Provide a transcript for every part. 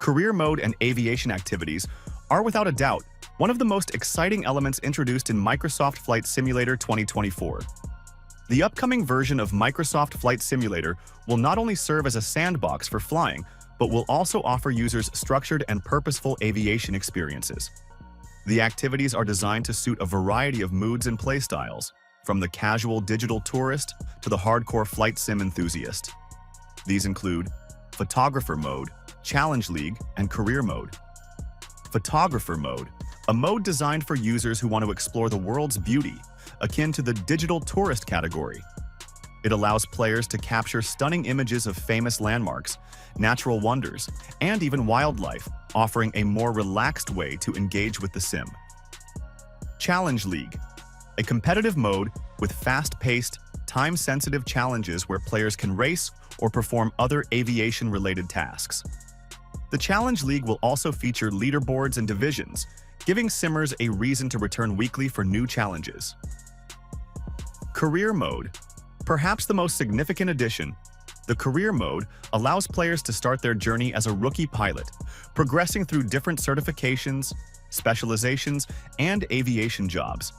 Career mode and aviation activities are without a doubt one of the most exciting elements introduced in Microsoft Flight Simulator 2024. The upcoming version of Microsoft Flight Simulator will not only serve as a sandbox for flying, but will also offer users structured and purposeful aviation experiences. The activities are designed to suit a variety of moods and playstyles, from the casual digital tourist to the hardcore flight sim enthusiast. These include Photographer Mode, Challenge League, and Career Mode. Photographer Mode, a mode designed for users who want to explore the world's beauty, akin to the digital tourist category. It allows players to capture stunning images of famous landmarks, natural wonders, and even wildlife, offering a more relaxed way to engage with the sim. Challenge League, a competitive mode with fast-paced, time-sensitive challenges where players can race or perform other aviation-related tasks. The Challenge League will also feature leaderboards and divisions, giving simmers a reason to return weekly for new challenges. Career Mode, perhaps the most significant addition, the Career Mode allows players to start their journey as a rookie pilot, progressing through different certifications, specializations, and aviation jobs.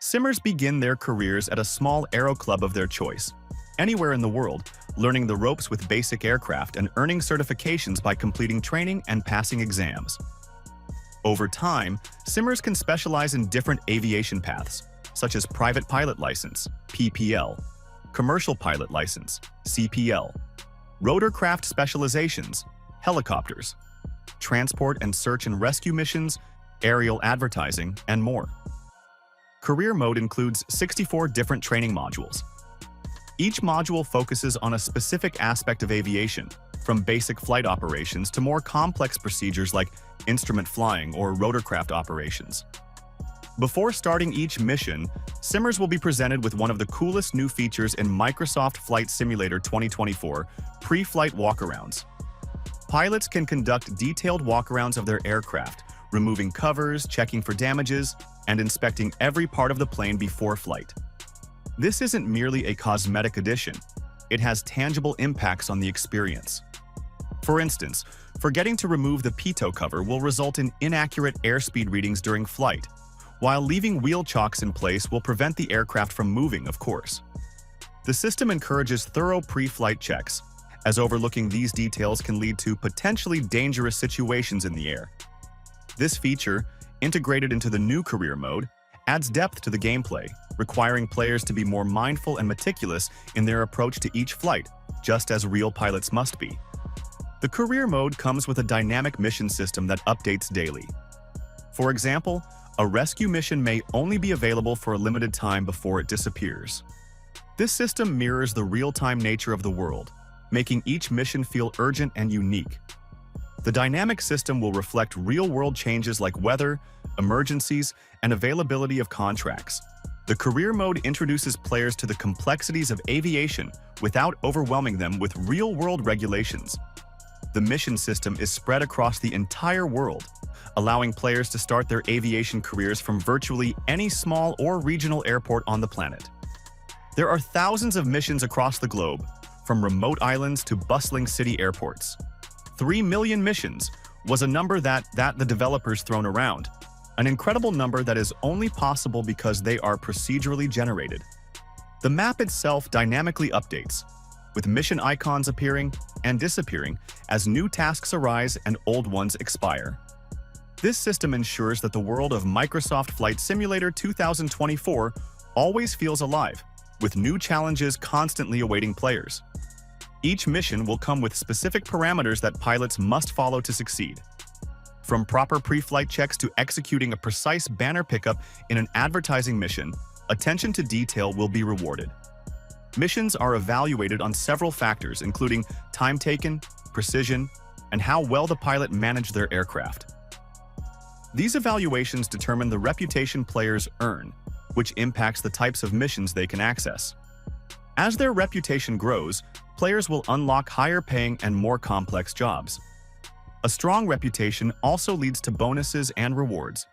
Simmers begin their careers at a small aero club of their choice, anywhere in the world, learning the ropes with basic aircraft and earning certifications by completing training and passing exams. Over time, simmers can specialize in different aviation paths, such as Private Pilot License, PPL, Commercial Pilot License, CPL, Rotorcraft Specializations, Helicopters, Transport and Search and Rescue Missions, Aerial Advertising, and more. Career Mode includes 64 different training modules. Each module focuses on a specific aspect of aviation, from basic flight operations to more complex procedures like instrument flying or rotorcraft operations. Before starting each mission, simmers will be presented with one of the coolest new features in Microsoft Flight Simulator 2024, pre-flight walkarounds. Pilots can conduct detailed walkarounds of their aircraft, removing covers, checking for damages, and inspecting every part of the plane before flight. This isn't merely a cosmetic addition. It has tangible impacts on the experience. For instance, forgetting to remove the pitot cover will result in inaccurate airspeed readings during flight, while leaving wheel chocks in place will prevent the aircraft from moving, of course. The system encourages thorough pre-flight checks, as overlooking these details can lead to potentially dangerous situations in the air. This feature, integrated into the new Career Mode, adds depth to the gameplay, requiring players to be more mindful and meticulous in their approach to each flight, just as real pilots must be. The Career Mode comes with a dynamic mission system that updates daily. For example, a rescue mission may only be available for a limited time before it disappears. This system mirrors the real-time nature of the world, making each mission feel urgent and unique. The dynamic system will reflect real-world changes like weather, emergencies, and availability of contracts. The Career Mode introduces players to the complexities of aviation without overwhelming them with real-world regulations. The mission system is spread across the entire world, allowing players to start their aviation careers from virtually any small or regional airport on the planet. There are thousands of missions across the globe, from remote islands to bustling city airports. 3 million missions was a number that the developers thrown around, an incredible number that is only possible because they are procedurally generated. The map itself dynamically updates, with mission icons appearing and disappearing as new tasks arise and old ones expire. This system ensures that the world of Microsoft Flight Simulator 2024 always feels alive, with new challenges constantly awaiting players. Each mission will come with specific parameters that pilots must follow to succeed. From proper pre-flight checks to executing a precise banner pickup in an advertising mission, attention to detail will be rewarded. Missions are evaluated on several factors, including time taken, precision, and how well the pilot managed their aircraft. These evaluations determine the reputation players earn, which impacts the types of missions they can access. As their reputation grows, players will unlock higher-paying and more complex jobs. A strong reputation also leads to bonuses and rewards,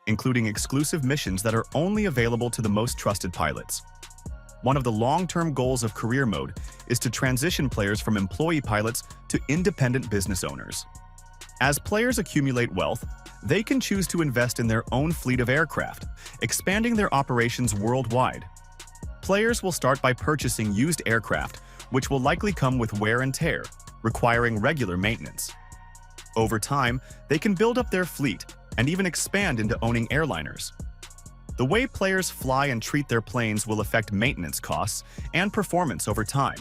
including exclusive missions that are only available to the most trusted pilots. One of the long-term goals of Career Mode is to transition players from employee pilots to independent business owners. As players accumulate wealth, they can choose to invest in their own fleet of aircraft, expanding their operations worldwide. Players will start by purchasing used aircraft, which will likely come with wear and tear, requiring regular maintenance. Over time, they can build up their fleet and even expand into owning airliners. The way players fly and treat their planes will affect maintenance costs and performance over time,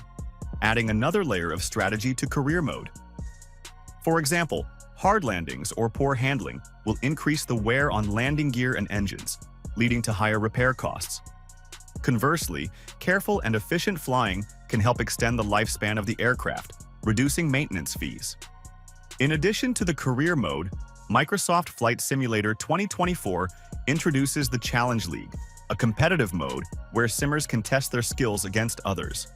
adding another layer of strategy to career mode. For example, hard landings or poor handling will increase the wear on landing gear and engines, leading to higher repair costs. Conversely, careful and efficient flying can help extend the lifespan of the aircraft, reducing maintenance fees. In addition to the career mode, Microsoft Flight Simulator 2024 introduces the Challenge League, a competitive mode where simmers can test their skills against others.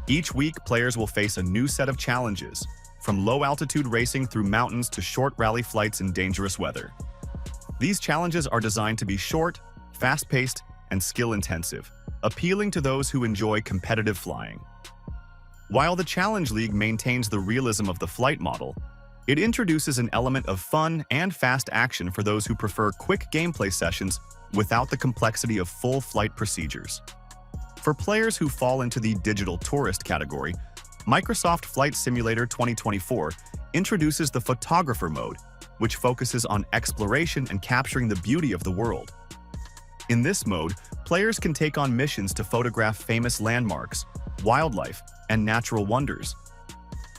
Each week, players will face a new set of challenges, from low-altitude racing through mountains to short rally flights in dangerous weather. These challenges are designed to be short, fast-paced, and skill-intensive, appealing to those who enjoy competitive flying. While the Challenge League maintains the realism of the flight model, it introduces an element of fun and fast action for those who prefer quick gameplay sessions without the complexity of full flight procedures. For players who fall into the digital tourist category, Microsoft Flight Simulator 2024 introduces the photographer mode, which focuses on exploration and capturing the beauty of the world. In this mode, players can take on missions to photograph famous landmarks, wildlife, and natural wonders.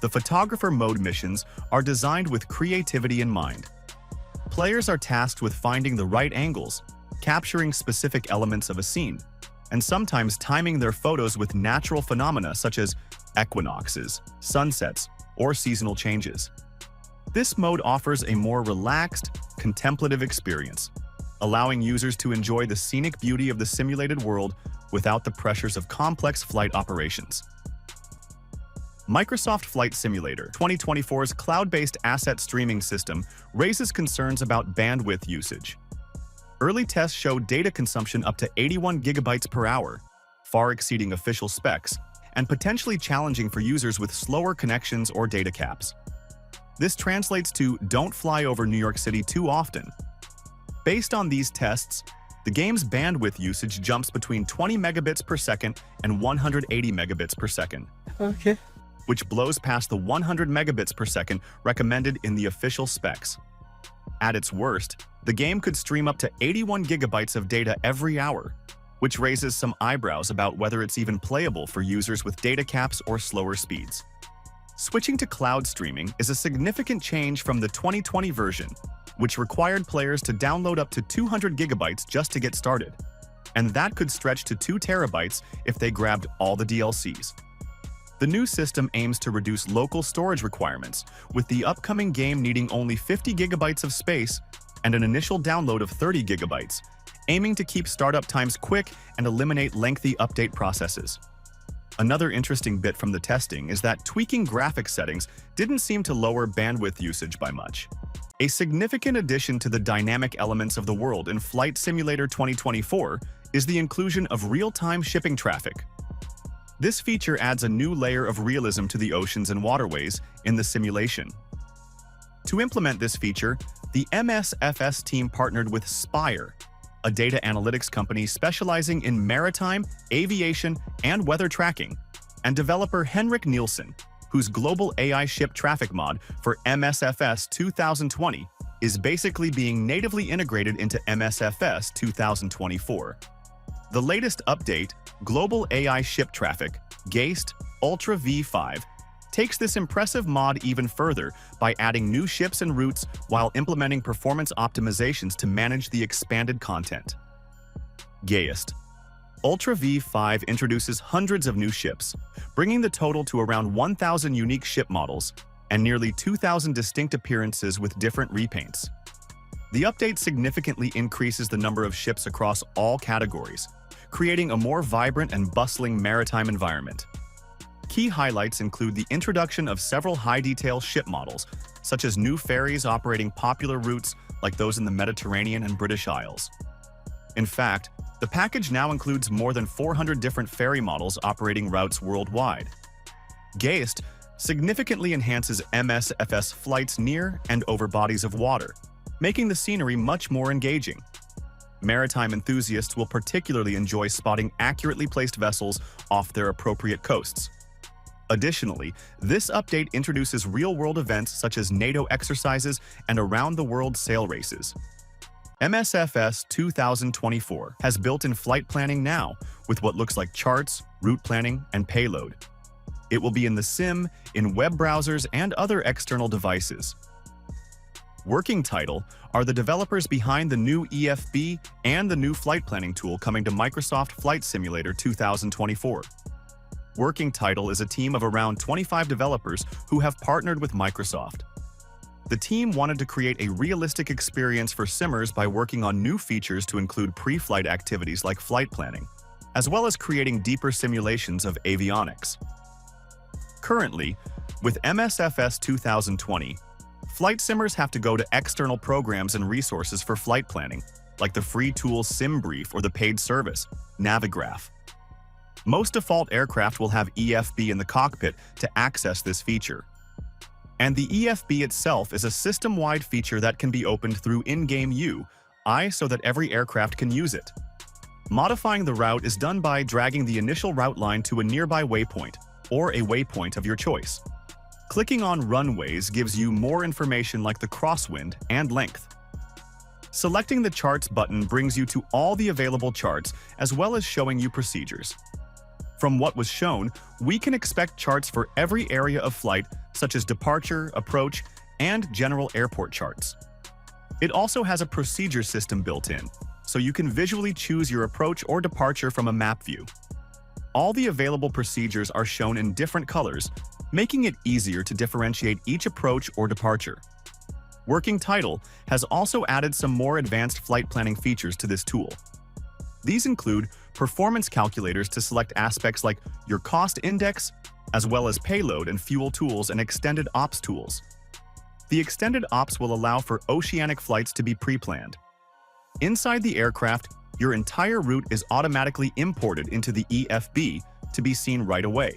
The photographer mode missions are designed with creativity in mind. Players are tasked with finding the right angles, capturing specific elements of a scene, and sometimes timing their photos with natural phenomena such as equinoxes, sunsets, or seasonal changes. This mode offers a more relaxed, contemplative experience, allowing users to enjoy the scenic beauty of the simulated world without the pressures of complex flight operations. Microsoft Flight Simulator 2024's cloud-based asset streaming system raises concerns about bandwidth usage. Early tests show data consumption up to 81 gigabytes per hour, far exceeding official specs, and potentially challenging for users with slower connections or data caps. This translates to "don't fly over New York City too often." Based on these tests, the game's bandwidth usage jumps between 20 megabits per second and 180 megabits per second. Okay. Which blows past the 100 megabits per second recommended in the official specs. At its worst, the game could stream up to 81 gigabytes of data every hour, which raises some eyebrows about whether it's even playable for users with data caps or slower speeds. Switching to cloud streaming is a significant change from the 2020 version, which required players to download up to 200 gigabytes just to get started, and that could stretch to 2 terabytes if they grabbed all the DLCs. The new system aims to reduce local storage requirements, with the upcoming game needing only 50 gigabytes of space and an initial download of 30 gigabytes, aiming to keep startup times quick and eliminate lengthy update processes. Another interesting bit from the testing is that tweaking graphics settings didn't seem to lower bandwidth usage by much. A significant addition to the dynamic elements of the world in Flight Simulator 2024 is the inclusion of real-time shipping traffic. This feature adds a new layer of realism to the oceans and waterways in the simulation. To implement this feature, the MSFS team partnered with Spire, a data analytics company specializing in maritime, aviation, and weather tracking, and developer Henrik Nielsen, whose global AI ship traffic mod for MSFS 2020 is basically being natively integrated into MSFS 2024. The latest update, Global AI Ship Traffic, GAST Ultra V5, takes this impressive mod even further by adding new ships and routes while implementing performance optimizations to manage the expanded content. GAST Ultra V5 introduces hundreds of new ships, bringing the total to around 1,000 unique ship models and nearly 2,000 distinct appearances with different repaints. The update significantly increases the number of ships across all categories, creating a more vibrant and bustling maritime environment. Key highlights include the introduction of several high-detail ship models, such as new ferries operating popular routes like those in the Mediterranean and British Isles. In fact, the package now includes more than 400 different ferry models operating routes worldwide. GAST significantly enhances MSFS flights near and over bodies of water, making the scenery much more engaging. Maritime enthusiasts will particularly enjoy spotting accurately placed vessels off their appropriate coasts. Additionally, this update introduces real-world events such as NATO exercises and around-the-world sail races. MSFS 2024 has built-in flight planning now with what looks like charts, route planning, and payload. It will be in the sim, in web browsers, and other external devices. Working title are the developers behind the new EFB and the new flight planning tool coming to Microsoft Flight Simulator 2024. Working title is a team of around 25 developers who have partnered with Microsoft. The team wanted to create a realistic experience for simmers by working on new features to include pre-flight activities like flight planning, as well as creating deeper simulations of avionics. Currently, with MSFS 2020, flight simmers have to go to external programs and resources for flight planning, like the free tool SimBrief or the paid service, Navigraph. Most default aircraft will have EFB in the cockpit to access this feature. And the EFB itself is a system-wide feature that can be opened through in-game UI so that every aircraft can use it. Modifying the route is done by dragging the initial route line to a nearby waypoint, or a waypoint of your choice. Clicking on runways gives you more information like the crosswind and length. Selecting the charts button brings you to all the available charts as well as showing you procedures. From what was shown, we can expect charts for every area of flight, such as departure, approach, and general airport charts. It also has a procedure system built in, so you can visually choose your approach or departure from a map view. All the available procedures are shown in different colors, making it easier to differentiate each approach or departure. Working title has also added some more advanced flight planning features to this tool. These include performance calculators to select aspects like your cost index, as well as payload and fuel tools and extended ops tools. The extended ops will allow for oceanic flights to be pre-planned. Inside the aircraft, your entire route is automatically imported into the EFB to be seen right away.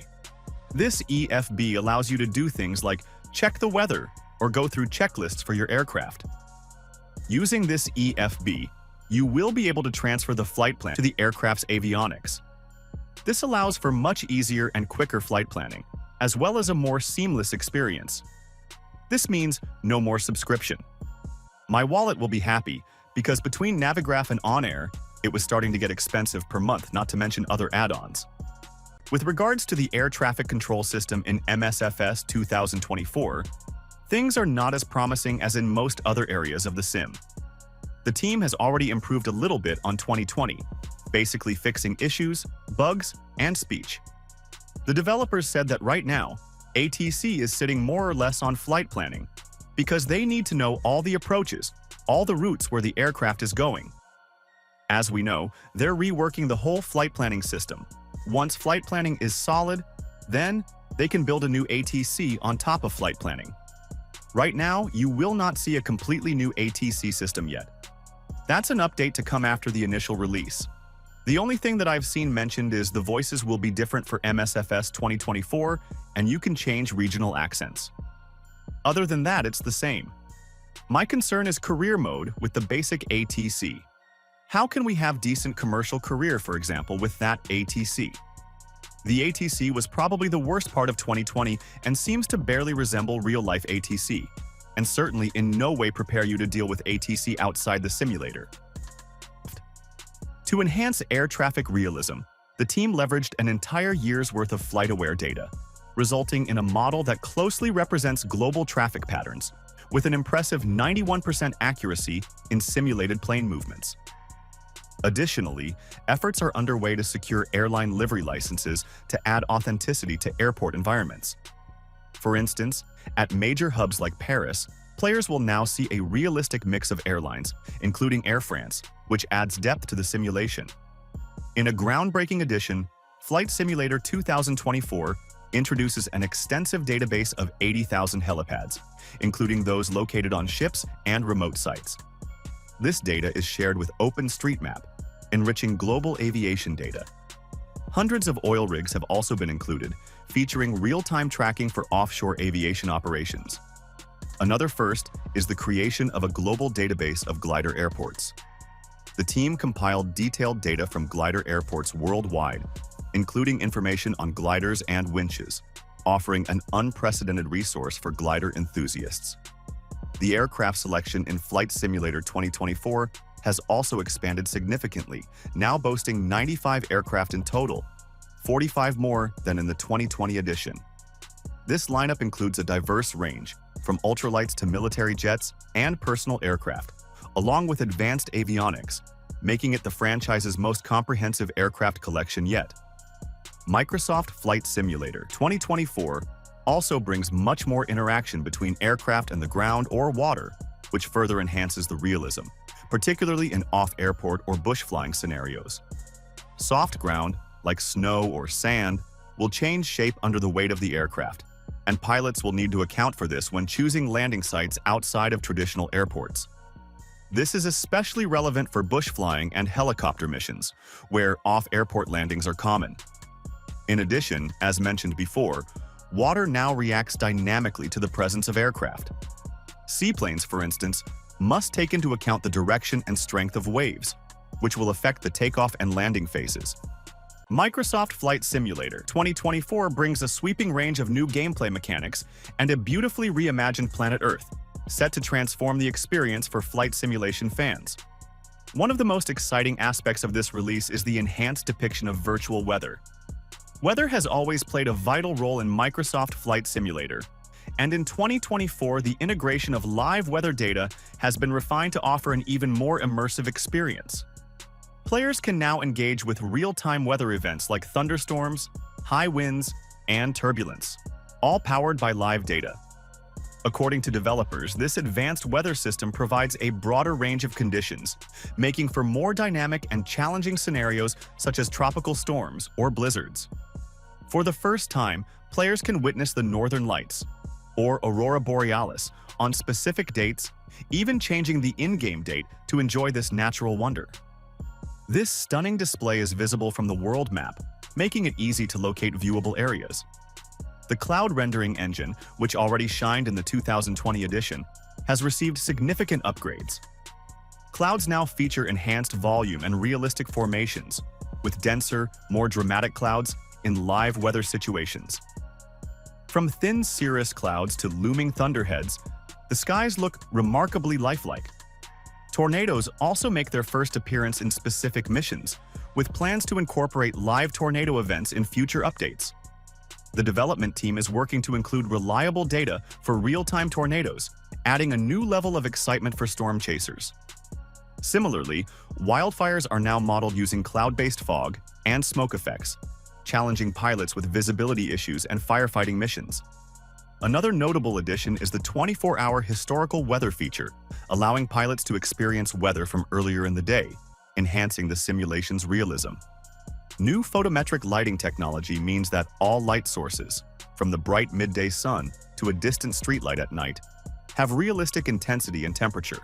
This EFB allows you to do things like check the weather or go through checklists for your aircraft. Using this EFB, you will be able to transfer the flight plan to the aircraft's avionics. This allows for much easier and quicker flight planning, as well as a more seamless experience. This means no more subscription. My wallet will be happy because between Navigraph and On Air, it was starting to get expensive per month, not to mention other add-ons. With regards to the air traffic control system in MSFS 2024, things are not as promising as in most other areas of the sim. The team has already improved a little bit on 2020, basically fixing issues, bugs, and speech. The developers said that right now, ATC is sitting more or less on flight planning because they need to know all the approaches, all the routes where the aircraft is going. As we know, they're reworking the whole flight planning system. Once flight planning is solid, then they can build a new ATC on top of flight planning. Right now, you will not see a completely new ATC system yet. That's an update to come after the initial release. The only thing that I've seen mentioned is the voices will be different for MSFS 2024, and you can change regional accents. Other than that, it's the same. My concern is career mode with the basic ATC. How can we have decent commercial career, for example, with that ATC? The ATC was probably the worst part of 2020 and seems to barely resemble real-life ATC, and certainly in no way prepare you to deal with ATC outside the simulator. To enhance air traffic realism, the team leveraged an entire year's worth of flight-aware data, resulting in a model that closely represents global traffic patterns, with an impressive 91% accuracy in simulated plane movements. Additionally, efforts are underway to secure airline livery licenses to add authenticity to airport environments. For instance, at major hubs like Paris, players will now see a realistic mix of airlines, including Air France, which adds depth to the simulation. In a groundbreaking addition, Flight Simulator 2024 introduces an extensive database of 80,000 helipads, including those located on ships and remote sites. This data is shared with OpenStreetMap, enriching global aviation data. Hundreds of oil rigs have also been included, featuring real-time tracking for offshore aviation operations. Another first is the creation of a global database of glider airports. The team compiled detailed data from glider airports worldwide, including information on gliders and winches, offering an unprecedented resource for glider enthusiasts. The aircraft selection in Flight Simulator 2024 has also expanded significantly, now boasting 95 aircraft in total, 45 more than in the 2020 edition. This lineup includes a diverse range, from ultralights to military jets and personal aircraft, along with advanced avionics, making it the franchise's most comprehensive aircraft collection yet. Microsoft Flight Simulator 2024 also brings much more interaction between aircraft and the ground or water, which further enhances the realism, particularly in off-airport or bush-flying scenarios. Soft ground, like snow or sand, will change shape under the weight of the aircraft, and pilots will need to account for this when choosing landing sites outside of traditional airports. This is especially relevant for bush flying and helicopter missions, where off-airport landings are common. In addition, as mentioned before, water now reacts dynamically to the presence of aircraft. Seaplanes, for instance, must take into account the direction and strength of waves, which will affect the takeoff and landing phases. Microsoft Flight Simulator 2024 brings a sweeping range of new gameplay mechanics and a beautifully reimagined planet Earth, set to transform the experience for flight simulation fans. One of the most exciting aspects of this release is the enhanced depiction of virtual weather. Weather has always played a vital role in Microsoft Flight Simulator, and in 2024 the integration of live weather data has been refined to offer an even more immersive experience. Players can now engage with real-time weather events like thunderstorms, high winds, and turbulence, all powered by live data. According to developers, this advanced weather system provides a broader range of conditions, making for more dynamic and challenging scenarios such as tropical storms or blizzards. For the first time, players can witness the Northern Lights, or Aurora Borealis, on specific dates, even changing the in-game date to enjoy this natural wonder. This stunning display is visible from the world map, making it easy to locate viewable areas. The cloud rendering engine, which already shined in the 2020 edition, has received significant upgrades. Clouds now feature enhanced volume and realistic formations, with denser, more dramatic clouds in live weather situations. From thin cirrus clouds to looming thunderheads, the skies look remarkably lifelike. Tornadoes also make their first appearance in specific missions, with plans to incorporate live tornado events in future updates. The development team is working to include reliable data for real-time tornadoes, adding a new level of excitement for storm chasers. Similarly, wildfires are now modeled using cloud-based fog and smoke effects, challenging pilots with visibility issues and firefighting missions. Another notable addition is the 24-hour historical weather feature, allowing pilots to experience weather from earlier in the day, enhancing the simulation's realism. New photometric lighting technology means that all light sources, from the bright midday sun to a distant streetlight at night, have realistic intensity and temperature.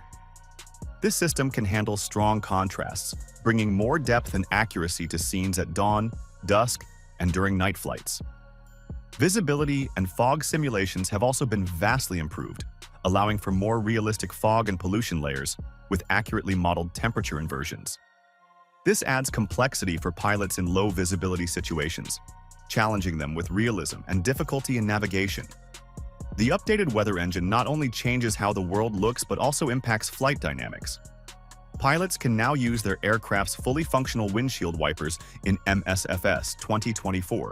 This system can handle strong contrasts, bringing more depth and accuracy to scenes at dawn, dusk, and during night flights. Visibility and fog simulations have also been vastly improved, allowing for more realistic fog and pollution layers with accurately modeled temperature inversions. This adds complexity for pilots in low visibility situations, challenging them with realism and difficulty in navigation. The updated weather engine not only changes how the world looks but also impacts flight dynamics. Pilots can now use their aircraft's fully functional windshield wipers in MSFS 2024,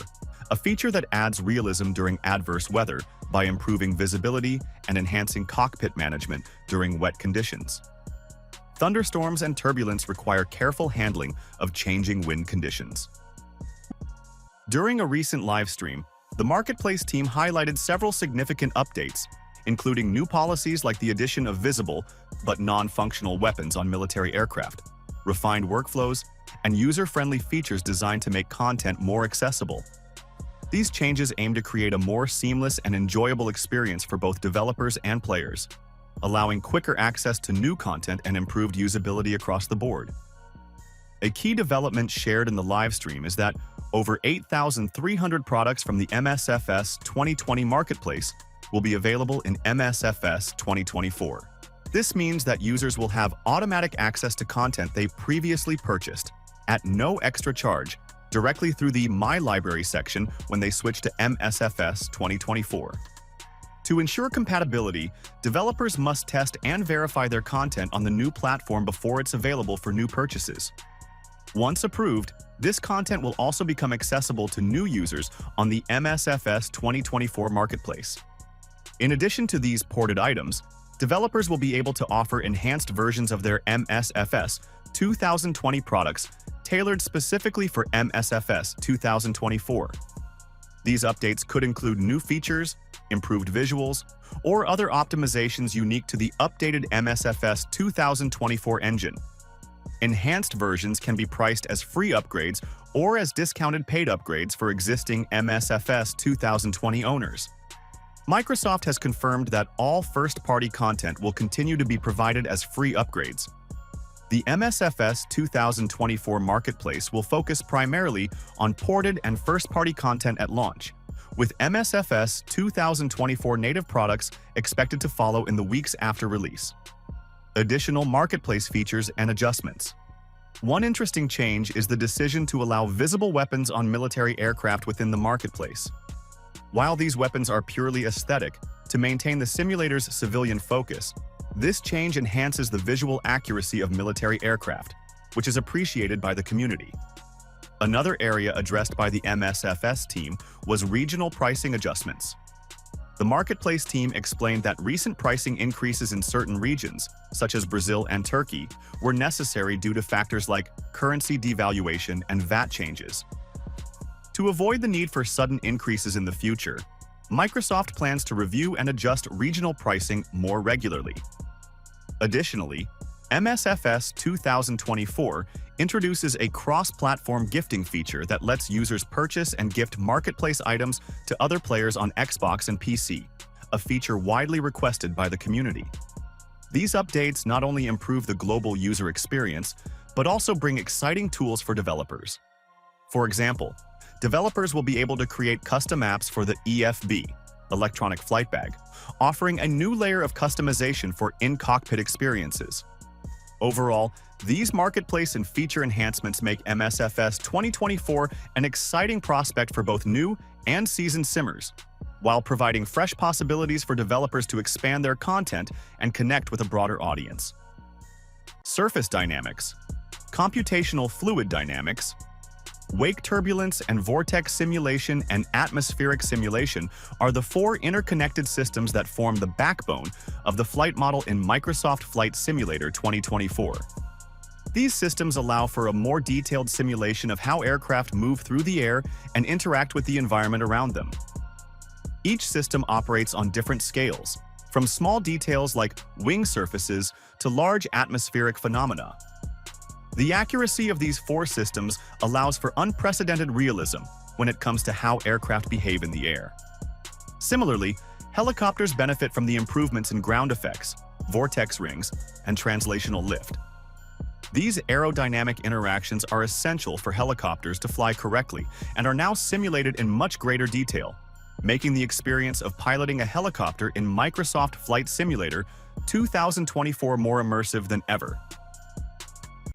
a feature that adds realism during adverse weather by improving visibility and enhancing cockpit management during wet conditions. Thunderstorms and turbulence require careful handling of changing wind conditions. During a recent live stream, the Marketplace team highlighted several significant updates, including new policies like the addition of visible but non-functional weapons on military aircraft, refined workflows, and user-friendly features designed to make content more accessible. These changes aim to create a more seamless and enjoyable experience for both developers and players, allowing quicker access to new content and improved usability across the board. A key development shared in the livestream is that over 8,300 products from the MSFS 2020 marketplace will be available in MSFS 2024. This means that users will have automatic access to content they previously purchased at no extra charge directly through the My Library section when they switch to MSFS 2024. To ensure compatibility, developers must test and verify their content on the new platform before it's available for new purchases. Once approved, this content will also become accessible to new users on the MSFS 2024 marketplace. In addition to these ported items, developers will be able to offer enhanced versions of their MSFS 2020 products tailored specifically for MSFS 2024. These updates could include new features, improved visuals, or other optimizations unique to the updated MSFS 2024 engine. Enhanced versions can be priced as free upgrades or as discounted paid upgrades for existing MSFS 2020 owners. Microsoft has confirmed that all first-party content will continue to be provided as free upgrades. The MSFS 2024 marketplace will focus primarily on ported and first-party content at launch, with MSFS 2024 native products expected to follow in the weeks after release. Additional marketplace features and adjustments. One interesting change is the decision to allow visible weapons on military aircraft within the marketplace. While these weapons are purely aesthetic, to maintain the simulator's civilian focus, this change enhances the visual accuracy of military aircraft, which is appreciated by the community. Another area addressed by the MSFS team was regional pricing adjustments. The marketplace team explained that recent pricing increases in certain regions, such as Brazil and Turkey, were necessary due to factors like currency devaluation and VAT changes. To avoid the need for sudden increases in the future, Microsoft plans to review and adjust regional pricing more regularly. Additionally, MSFS 2024 introduces a cross-platform gifting feature that lets users purchase and gift marketplace items to other players on Xbox and PC, a feature widely requested by the community. These updates not only improve the global user experience, but also bring exciting tools for developers. For example, developers will be able to create custom apps for the EFB, Electronic Flight Bag, offering a new layer of customization for in-cockpit experiences. Overall, these marketplace and feature enhancements make MSFS 2024 an exciting prospect for both new and seasoned simmers, while providing fresh possibilities for developers to expand their content and connect with a broader audience. Surface dynamics, computational fluid dynamics, wake turbulence and vortex simulation and atmospheric simulation are the four interconnected systems that form the backbone of the flight model in Microsoft Flight Simulator 2024. These systems allow for a more detailed simulation of how aircraft move through the air and interact with the environment around them. Each system operates on different scales, from small details like wing surfaces to large atmospheric phenomena. The accuracy of these four systems allows for unprecedented realism when it comes to how aircraft behave in the air. Similarly, helicopters benefit from the improvements in ground effects, vortex rings, and translational lift. These aerodynamic interactions are essential for helicopters to fly correctly and are now simulated in much greater detail, making the experience of piloting a helicopter in Microsoft Flight Simulator 2024 more immersive than ever.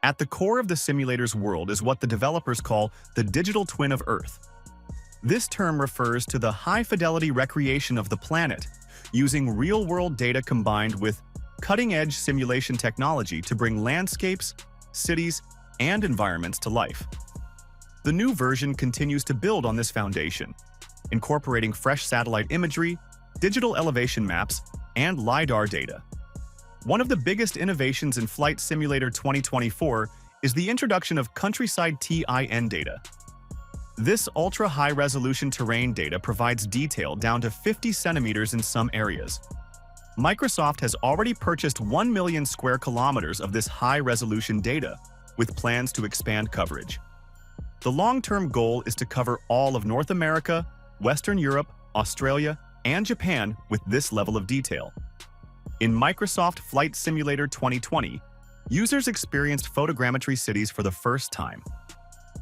At the core of the simulator's world is what the developers call the digital twin of Earth. This term refers to the high-fidelity recreation of the planet, using real-world data combined with cutting-edge simulation technology to bring landscapes, cities, and environments to life. The new version continues to build on this foundation, incorporating fresh satellite imagery, digital elevation maps, and LiDAR data. One of the biggest innovations in Flight Simulator 2024 is the introduction of countryside TIN data. This ultra-high-resolution terrain data provides detail down to 50 centimeters in some areas. Microsoft has already purchased 1 million square kilometers of this high-resolution data, with plans to expand coverage. The long-term goal is to cover all of North America, Western Europe, Australia, and Japan with this level of detail. In Microsoft Flight Simulator 2020, Users experienced photogrammetry cities for the first time.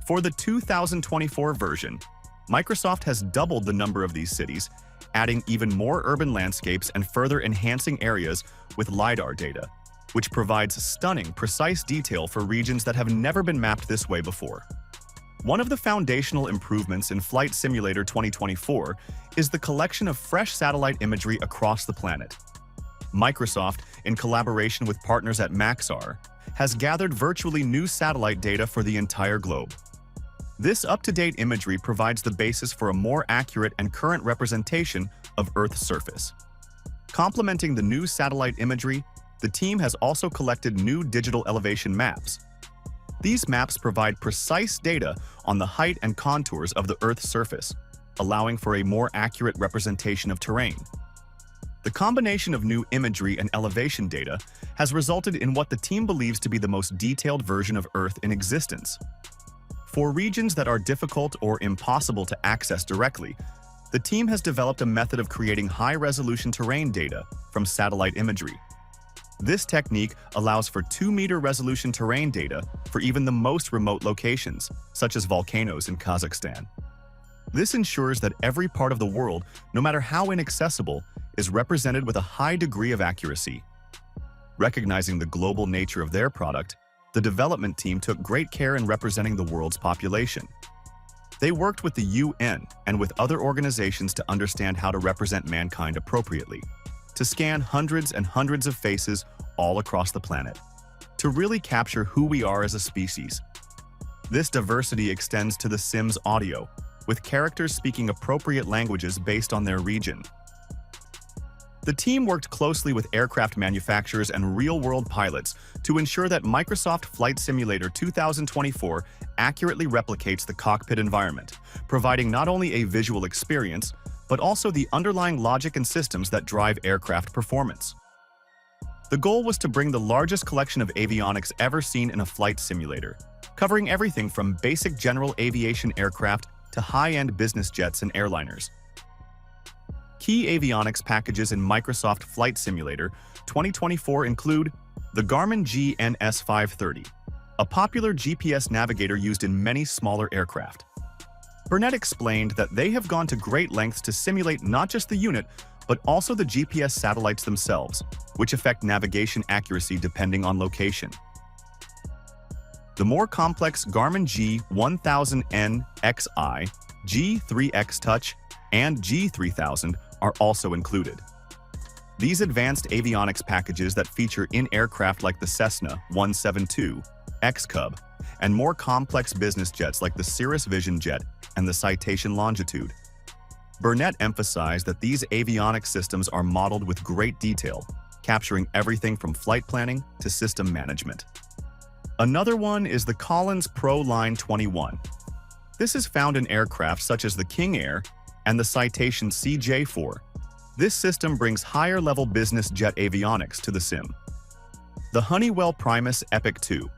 For the 2024 version, Microsoft has doubled the number of these cities, adding even more urban landscapes and further enhancing areas with LiDAR data, which provides stunning, precise detail for regions that have never been mapped this way before. One of the foundational improvements in Flight Simulator 2024 is the collection of fresh satellite imagery across the planet. Microsoft, in collaboration with partners at Maxar, has gathered virtually new satellite data for the entire globe. This up-to-date imagery provides the basis for a more accurate and current representation of Earth's surface. Complementing the new satellite imagery, the team has also collected new digital elevation maps. These maps provide precise data on the height and contours of the Earth's surface, allowing for a more accurate representation of terrain. The combination of new imagery and elevation data has resulted in what the team believes to be the most detailed version of Earth in existence. For regions that are difficult or impossible to access directly, the team has developed a method of creating high-resolution terrain data from satellite imagery. This technique allows for 2-meter resolution terrain data for even the most remote locations, such as volcanoes in Kazakhstan. This ensures that every part of the world, no matter how inaccessible, is represented with a high degree of accuracy. Recognizing the global nature of their product, the development team took great care in representing the world's population. They worked with the UN and with other organizations to understand how to represent mankind appropriately, to scan hundreds and hundreds of faces all across the planet, to really capture who we are as a species. This diversity extends to the Sim's audio, with characters speaking appropriate languages based on their region. The team worked closely with aircraft manufacturers and real-world pilots to ensure that Microsoft Flight Simulator 2024 accurately replicates the cockpit environment, providing not only a visual experience, but also the underlying logic and systems that drive aircraft performance. The goal was to bring the largest collection of avionics ever seen in a flight simulator, covering everything from basic general aviation aircraft to high-end business jets and airliners. Key avionics packages in Microsoft Flight Simulator 2024 include the Garmin GNS530, a popular GPS navigator used in many smaller aircraft. Burnett explained that they have gone to great lengths to simulate not just the unit, but also the GPS satellites themselves, which affect navigation accuracy depending on location. The more complex Garmin G1000N XI, G3X Touch, and G3000 are also included. These advanced avionics packages that feature in aircraft like the Cessna 172, X-Cub, and more complex business jets like the Cirrus Vision Jet and the Citation Longitude. Burnett emphasized that these avionics systems are modeled with great detail, capturing everything from flight planning to system management. Another one is the Collins Pro Line 21. This is found in aircraft such as the King Air and the Citation CJ4. This system brings higher-level business jet avionics to the sim. The Honeywell Primus Epic 2,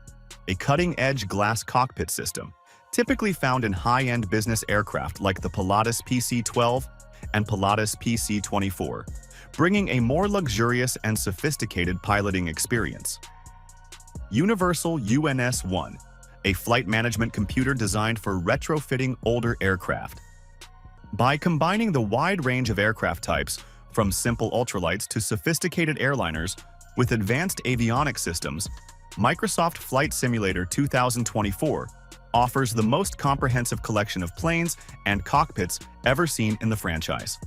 a cutting-edge glass cockpit system, typically found in high-end business aircraft like the Pilatus PC-12 and Pilatus PC-24, bringing a more luxurious and sophisticated piloting experience. Universal UNS-1, a flight management computer designed for retrofitting older aircraft. By combining the wide range of aircraft types, from simple ultralights to sophisticated airliners, with advanced avionics systems, Microsoft Flight Simulator 2024 offers the most comprehensive collection of planes and cockpits ever seen in the franchise.